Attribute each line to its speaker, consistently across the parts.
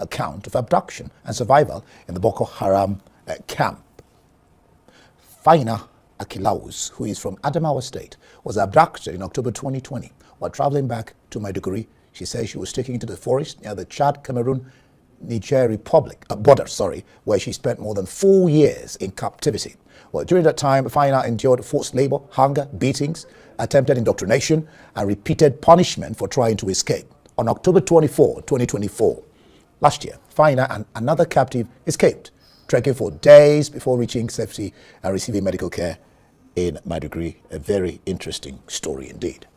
Speaker 1: account of abduction and survival in the Boko Haram camp. Faina Akilaus, who is from Adamawa State, was abducted in October 2020 while traveling back to Maiduguri. She says she was taken into the forest near the Chad-Cameroon-Niger Republic border, where she spent more than 4 years in captivity. Well, during that time, Faina endured forced labor, hunger, beatings, attempted indoctrination, and repeated punishment for trying to escape. On October 24, 2024, last year, Faina and another captive escaped, trekking for days before reaching safety and receiving medical care in Maiduguri. A very interesting story indeed.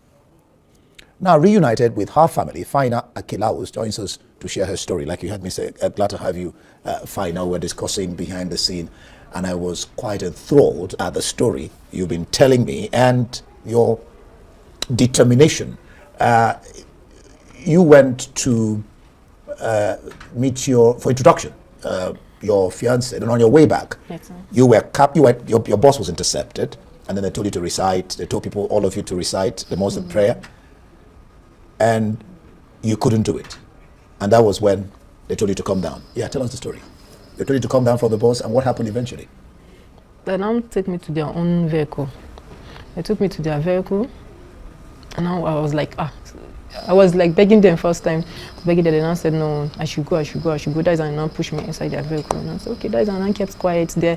Speaker 1: Now, reunited with her family, Faina Akilaus joins us to share her story. Like you had me say, glad to have you, Faina. We're discussing behind the scene, and I was quite enthralled at the story you've been telling me and your determination. You went to meet for introduction, your fiance, and on your way back, your boss was intercepted, and then they told you to recite. They told people, all of you, to recite the Muslim prayer, and you couldn't do it, and that was when they told you to come down. Yeah, tell us the story. They told you to come down from the bus, and what happened eventually?
Speaker 2: They now take me to their own vehicle. They took me to their vehicle, and now I was like, I was like begging them first time, begging them, and I said, no, I should go. That is, and now push me inside their vehicle. And I said, okay, that is, and I kept quiet there.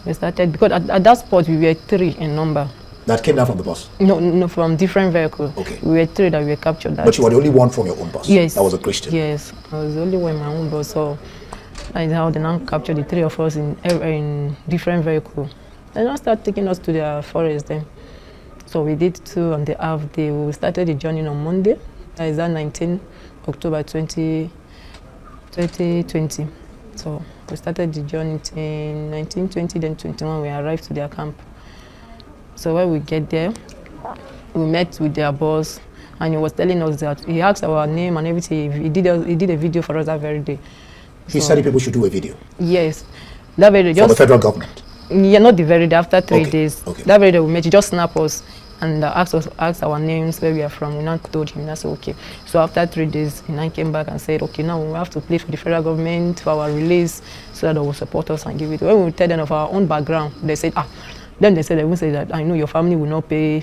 Speaker 2: We started, because at that spot we were 3 in number. That came down from the bus? No, from different vehicles. Okay. We were 3 that were captured. But you were the only one from your own bus? Yes. That was a Christian? Yes, I was the only one in my own bus. So that is how they now captured the 3 of us in different vehicles. They now started taking us to their forest then. So we did 2.5 days. We started the journey on Monday. That is that 19 October 2020. So we started the journey in 1920, then 21. We arrived to their camp. So when we get there, we met with their boss, and he was telling us that he asked our name and everything. He did a video for us that very day. He said people should do a video? Yes. That very day. For the federal government? Yeah, not the very day, after 3 days. Okay. That very day we met, he just snapped us and asked our names, where we are from. We now told him, that's okay. So after 3 days, he now came back and said, okay, now we have to plead for the federal government for our release so that they will support us and give it. When we tell them of our own background, they said, then they said, that I know your family will not pay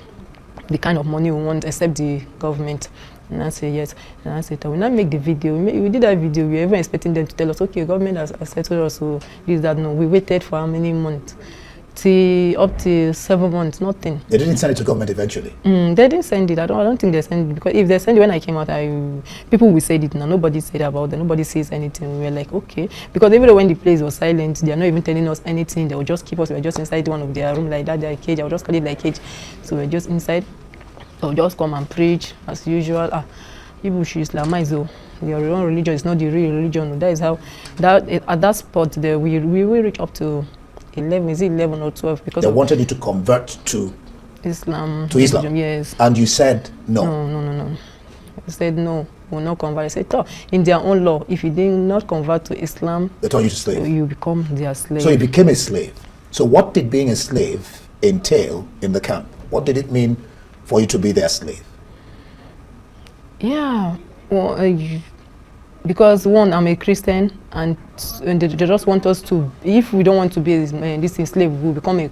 Speaker 2: the kind of money we want except the government. And I said, yes. And I said, we now make the video. We did that video. We were even expecting them to tell us, okay, government has settled us, so this, that. No, we waited for how many months? Up to 7 months, nothing. They didn't send it to government eventually? They didn't send it. I don't think they sent it, because if they send it when I came out, people will say it now. Nobody said about it. Nobody says anything. We were like, okay. Because even when the place was silent, they are not even telling us anything. They will just keep us. We were just inside one of their room like that, their cage. I will just call it like cage. So we're just inside. They'll just come and preach as usual. People should Islamize, though. Your own religion is not the real religion. That is how, at that spot there, we will reach up to 11, is it 11 or 12? Because they wanted you to convert to Islam. To Islam? Yes. And you said no? No. I said no, we will not convert. I said, in their own law, if you did not convert to Islam, they turn you to slave. You become their slave. So you became a slave. So what did being a slave entail in the camp? What did it mean for you to be their slave? Yeah, well, because one, I'm a Christian, and they just want us to, if we don't want to be this slave, we'll become a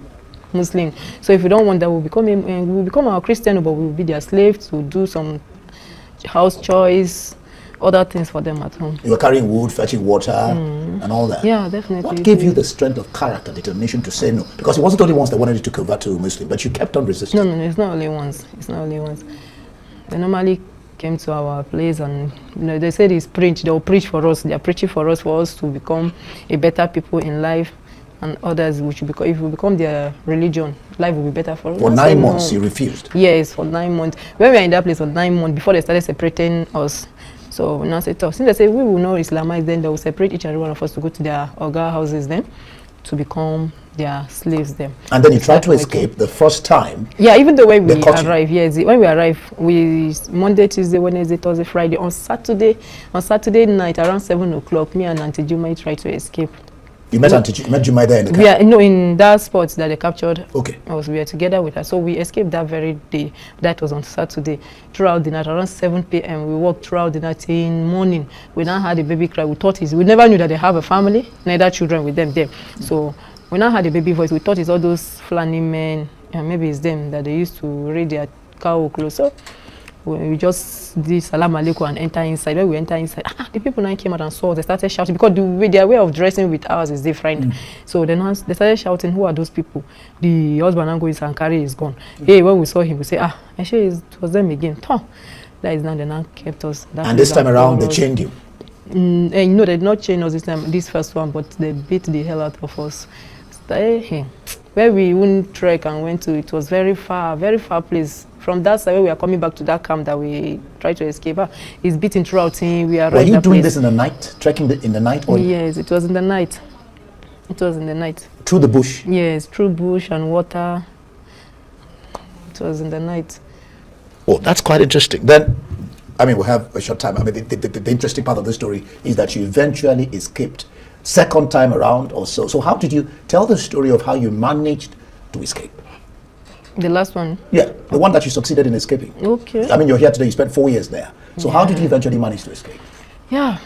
Speaker 2: Muslim. So if we don't want that, we'll become a Christian, but we'll be their slave to do some house chores, other things for them at home. You were carrying wood, fetching water, and all that? Yeah, definitely. What gave you the strength of character, determination to say no? Because it wasn't only once they wanted you to convert to Muslim, but you kept on resisting. No, it's not only once. It's not only once. They normally came to our place, and they said it's preach. They'll preach for us. They're preaching for us to become a better people in life, and others which become, if we become their religion, life will be better for us. For 9 months, you refused? Yes, for 9 months. When we were in that place for 9 months, before they started separating us. So now say, since they say we will not Islamize, then they will separate each and every one of us to go to their Oga houses then, to become their slaves then. And then you tried to escape the first time? Yeah, even though when we arrived, yes, when we arrived, Monday, Tuesday, Wednesday, Thursday, Friday, on Saturday night around 7 o'clock, me and Auntie Juma tried to escape.
Speaker 1: You met Jumai there in the camp?
Speaker 2: We are, no, in that spot that they captured.
Speaker 1: Okay.
Speaker 2: We were together with her. So we escaped that very day. That was on Saturday. Throughout the night, around 7 p.m., we walked throughout the night. In morning, we now had a baby cry. We thought we never knew that they have a family, neither children with them there. So we now had a baby voice. We thought it's all those Fulani men, and maybe it's them that they used to raid their cow close. So we just did salam alaikum and enter inside. When we enter inside, the people now came out and saw us. They started shouting because their way of dressing with ours is different. So then they started shouting, "Who are those people?" The husband and goes and carry is gone. Hey, when we saw him, we say, actually it was them again. That is now they now kept us.
Speaker 1: And this time around, they chained you.
Speaker 2: And they did not chain us this time. This first one, but they beat the hell out of us. Where we wouldn't trek and went to, it was very far place. From that side, where we are coming back to that camp that we tried to escape, it's beating throughout. We are. Were
Speaker 1: you doing this in the night, trekking in the night? Or
Speaker 2: yes, it was in the night. It was in the night.
Speaker 1: Through the bush?
Speaker 2: Yes, through bush and water. It was in the night. Oh,
Speaker 1: that's quite interesting. Then, I mean, we have a short time. I mean, the interesting part of the story is that you eventually escaped. Second time around or so. So how did you tell the story of how you managed to escape?
Speaker 2: The last one?
Speaker 1: Yeah, the one that you succeeded in escaping.
Speaker 2: Okay.
Speaker 1: I mean, you're here today, you spent 4 years there. So how did you eventually manage to escape?
Speaker 2: Yeah.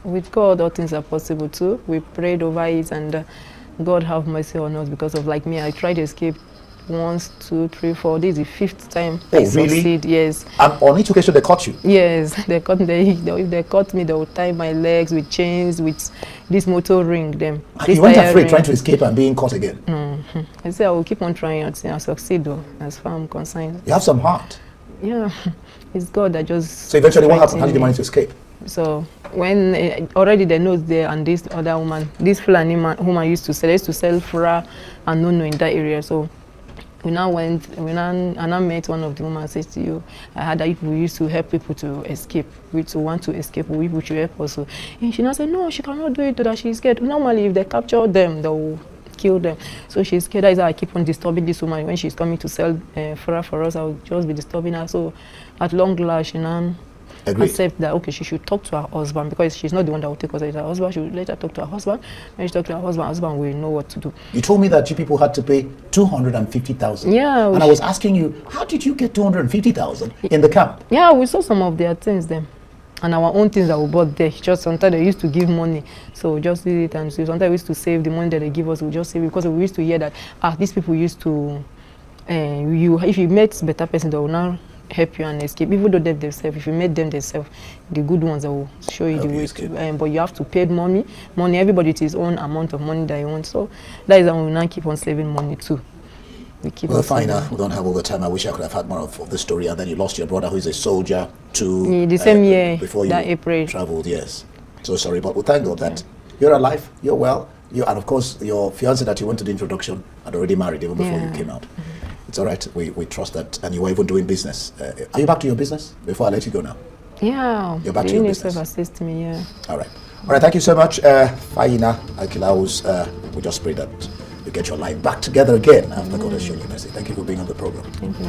Speaker 2: With God, all things are possible too. We prayed over it and God have mercy on us because of like me. I tried to escape once, 2, 3, 4. This is the 5th time I succeed. Yes.
Speaker 1: And on each occasion they caught you?
Speaker 2: Yes, they caught me. If they caught me, they would tie my legs with chains, with this motor ring. Them.
Speaker 1: You weren't afraid trying to escape and being caught again?
Speaker 2: I said I will keep on trying until I succeed, though, as far as I'm concerned.
Speaker 1: You have some heart.
Speaker 2: Yeah, it's God that just.
Speaker 1: So eventually, what happened? How did you manage to escape?
Speaker 2: So when already they know there and this other woman, this Fulani man whom I used to sell fura and nono in that area. So we now went, and I met one of the women and said to you, I heard that we used to help people to escape. We to want to escape, we should help also. And she now said, no, she cannot do it, that she's scared. Normally, if they capture them, they will kill them. So she's scared. That is why I keep on disturbing this woman. When she's coming to sell fura for us, I will just be disturbing her. So at long last, she now accept that, okay, she should talk to her husband because she's not the one that will take us. Her husband should let her talk to her husband. When she talk to her husband will know what to do. You
Speaker 1: told me that you people had to pay 250,000.
Speaker 2: Yeah.
Speaker 1: And I was asking you, how did you get 250,000 in the camp?
Speaker 2: Yeah, we saw some of their things then. And our own things that we bought there. Just sometimes they used to give money. So we just did it, and so sometimes we used to save the money that they give us. We just save it because we used to hear that these people used to if you met better person, they will now help you and escape. Even though themselves, if you met them themselves, the good ones that will show you the way to. But you have to pay money. Everybody to his own amount of money that you want. So that is how we now keep on saving money too. We keep
Speaker 1: well, fine. We don't have all the time. I wish I could have had more of the story. And then you lost your brother, who is a soldier, to
Speaker 2: the same year
Speaker 1: before you
Speaker 2: that April
Speaker 1: traveled. Yes. So sorry, but we thank God that you're alive, you're well, and of course your fiance that you went to the introduction had already married even before you came out. It's all right. We trust that, and you were even doing business. Are you back to your business before I let you go now?
Speaker 2: Yeah.
Speaker 1: You're back to your business.
Speaker 2: Assist me. Yeah.
Speaker 1: All right. All right. Thank you so much, Faina Akilaus. We just pray that you get your life back together again after God has shown you mercy. Thank you for being on the program.
Speaker 2: Thank you.